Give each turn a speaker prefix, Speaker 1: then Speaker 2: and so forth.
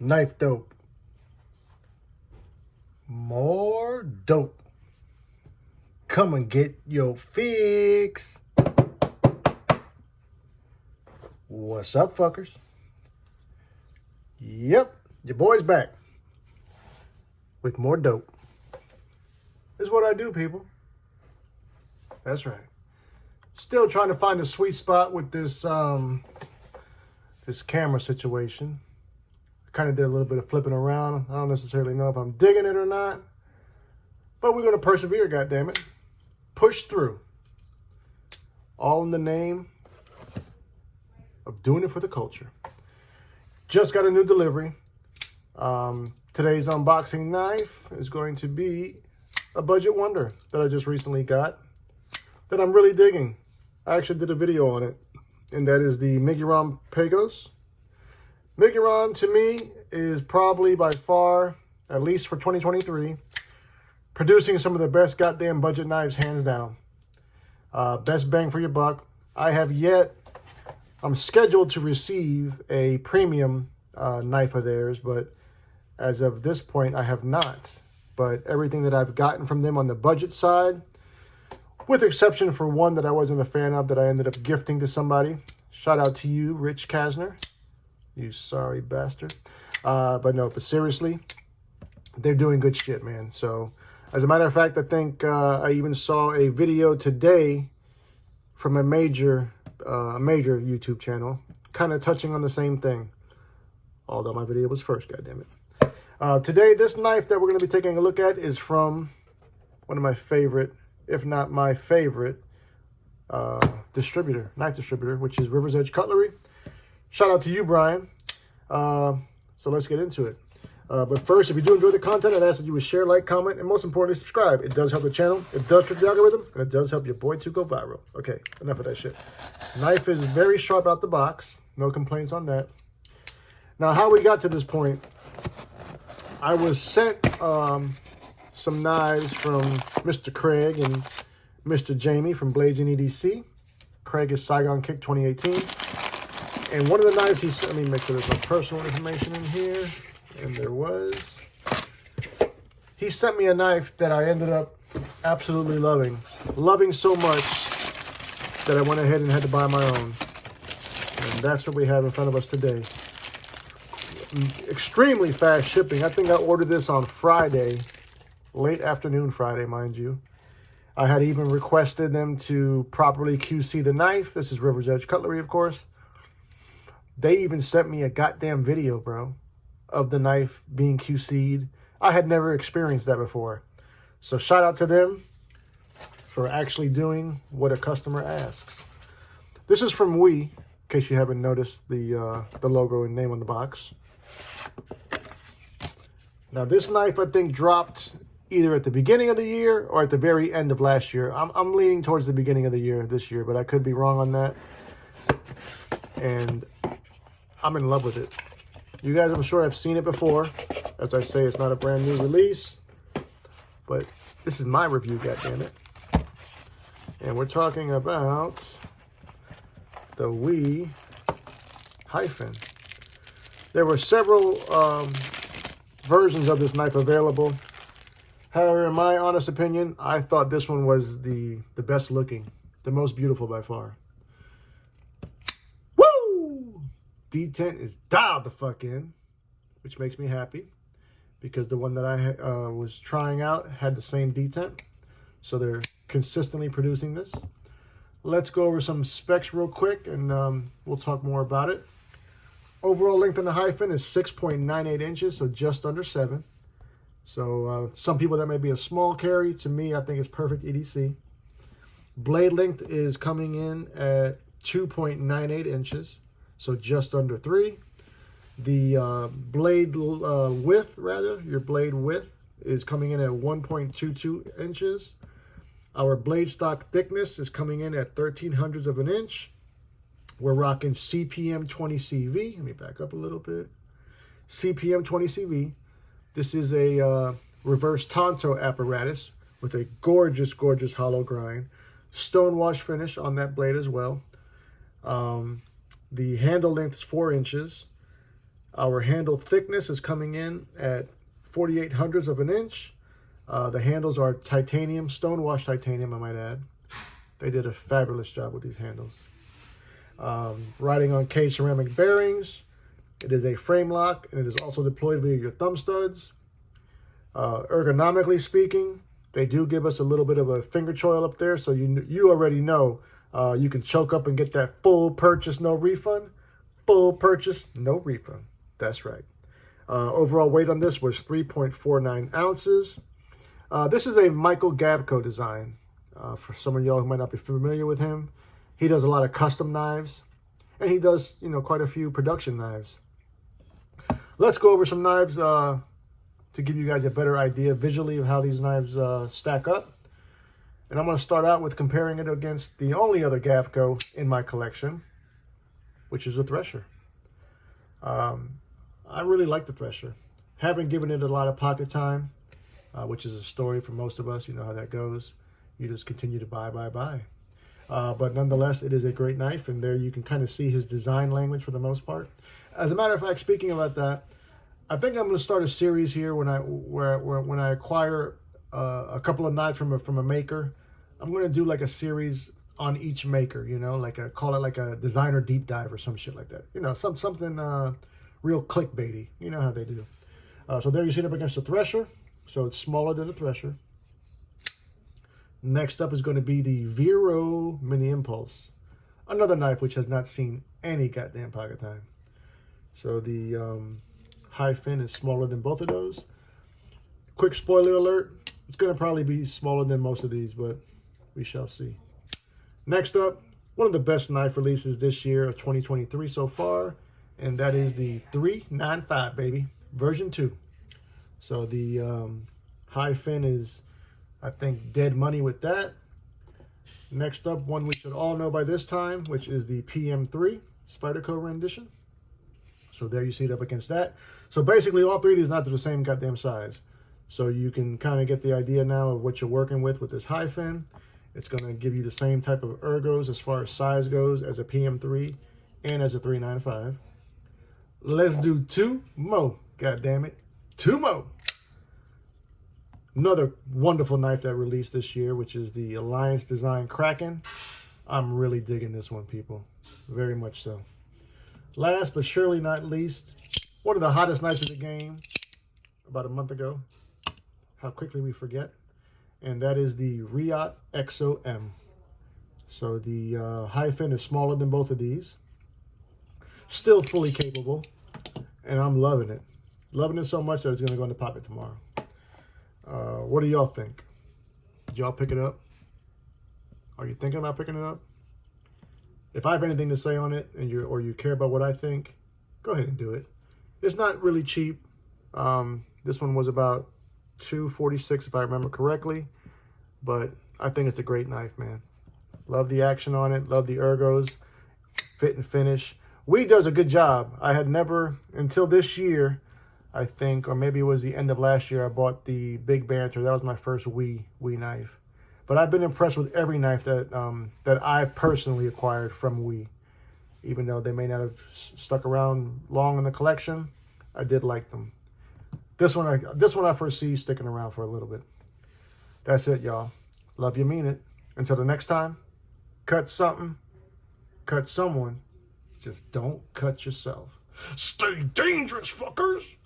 Speaker 1: KnifeDope. More dope. Come and get your fix. What's up, fuckers? Yep, your boy's back with more dope. This is what I do, people. That's right. Still trying to find a sweet spot with this this camera situation. I kind of did a little bit of flipping around. I don't necessarily know if I'm digging it or not, but we're going to persevere, goddammit. Push through. All in the name of doing it for the culture. Just got a new delivery. Today's unboxing knife is going to be a budget wonder that I just recently got that I'm really digging. I actually did a video on it, and that is the Miguron Pagos. Miguron, to me, is probably by far, at least for 2023, producing some of the best goddamn budget knives, hands down. Best bang for your buck. I'm scheduled to receive a premium knife of theirs, but as of this point, I have not. But everything that I've gotten from them on the budget side, with exception for one that I wasn't a fan of that I ended up gifting to somebody. Shout out to you, Rich Kasner. You sorry bastard. But seriously, they're doing good shit, man. So, as a matter of fact, I think I even saw a video today from a major YouTube channel, kind of touching on the same thing. Although my video was first, goddammit. Today, this knife that we're going to be taking a look at is from one of my favorite, if not my favorite, knife distributor, which is River's Edge Cutlery. Shout out to you, Brian. So let's get into it. But first, if you do enjoy the content, I'd ask that you would share, like, comment, and most importantly, subscribe. It does help the channel, it does trick the algorithm, and it does help your boy to go viral. Okay, enough of that shit. Knife is very sharp out the box. No complaints on that. Now, how we got to this point, I was sent some knives from Mr. Craig and Mr. Jamie from Blades and EDC. Craig is Saigon Kick 2018. And one of the knives he sent, let me make sure there's no personal information in here. And there was. He sent me a knife that I ended up absolutely loving. Loving so much that I went ahead and had to buy my own. And that's what we have in front of us today. Extremely fast shipping. I think I ordered this on Friday. Late afternoon Friday, mind you. I had even requested them to properly QC the knife. This is River's Edge Cutlery, of course. They even sent me a goddamn video, bro, of the knife being QC'd. I had never experienced that before. So shout out to them for actually doing what a customer asks. This is from We, in case you haven't noticed the logo and name on the box. Now this knife, I think, dropped either at the beginning of the year or at the very end of last year. I'm leaning towards the beginning of the year this year, but I could be wrong on that. And I'm in love with it. You guys, I'm sure, have seen it before. As I say, it's not a brand new release, but this is my review, goddammit. And we're talking about the We Hyphen. There were several versions of this knife available. However, in my honest opinion, I thought this one was the best looking, the most beautiful by far. Detent is dialed the fuck in, which makes me happy because the one that I was trying out had the same detent. So they're consistently producing this. Let's go over some specs real quick and we'll talk more about it. Overall length in the hyphen is 6.98 inches, so just under 7. So some people that may be a small carry. To me, I think it's perfect EDC. Blade length is coming in at 2.98 inches. So just under 3. The blade width, your blade width is coming in at 1.22 inches. Our blade stock thickness is coming in at 0.13 of an inch. We're rocking CPM 20CV. Let me back up a little bit. CPM 20CV. This is a reverse Tonto apparatus with a gorgeous, gorgeous hollow grind. Stonewash finish on that blade as well. The handle length is 4 inches. Our handle thickness is coming in at 4/800ths of an inch. The handles are titanium, stone-washed titanium, I might add. They did a fabulous job with these handles. Riding on K ceramic bearings. It is a frame lock, and it is also deployed via your thumb studs. Ergonomically speaking, they do give us a little bit of a finger choil up there, so you already know you can choke up and get that full purchase, no refund. Full purchase, no refund. That's right. Overall weight on this was 3.49 ounces. This is a Michael Gavko design. For some of y'all who might not be familiar with him, he does a lot of custom knives, and he does, quite a few production knives. Let's go over some knives to give you guys a better idea visually of how these knives stack up. And I'm going to start out with comparing it against the only other Gavko in my collection, which is a Thresher. I really like the Thresher. Haven't given it a lot of pocket time, which is a story for most of us. You know how that goes. You just continue to buy. But nonetheless, it is a great knife, and there you can kind of see his design language for the most part. As a matter of fact, speaking about that, I think I'm going to start a series here when I acquire a couple of knives from a maker. I'm going to do like a series on each maker, call it like a designer deep dive or some shit like that. Something real clickbaity. You know how they do. So there you see it up against the Thresher. So it's smaller than the Thresher. Next up is going to be the Vero Mini Impulse. Another knife which has not seen any goddamn pocket time. So the high fin is smaller than both of those. Quick spoiler alert. It's going to probably be smaller than most of these, but we shall see. Next up, one of the best knife releases this year of 2023 so far, and that is the 395, baby, version 2. So the high fin is, I think, dead money with that. Next up, one we should all know by this time, which is the PM3 Spyderco rendition. So there you see it up against that. So basically, all three of these knives are the same goddamn size. So you can kind of get the idea now of what you're working with this high fin. It's going to give you the same type of ergos as far as size goes as a PM3 and as a 395. Let's do two more. God damn it. Two more. Another wonderful knife that released this year, which is the Alliance Design Kraken. I'm really digging this one, people. Very much so. Last but surely not least, one of the hottest knives of the game about a month ago. How quickly we forget. And that is the Riot XO-M. So the high fin is smaller than both of these. Still fully capable. And I'm loving it. Loving it so much that it's going to go in the pocket tomorrow. What do y'all think? Did y'all pick it up? Are you thinking about picking it up? If I have anything to say on it, and you care about what I think, go ahead and do it. It's not really cheap. This one was about $246 if I remember correctly, but I think it's a great knife, man. Love the action on it. Love the ergos, fit and finish. Wee does a good job. I had never, until this year, I think, or maybe it was the end of last year, I bought the Big Banter. That was my first Wee knife. But I've been impressed with every knife that that I personally acquired from Wee. Even though they may not have stuck around long in the collection, I did like them. This one I foresee sticking around for a little bit. That's it, y'all. Love you, mean it. Until the next time, cut something, cut someone. Just don't cut yourself. Stay dangerous, fuckers.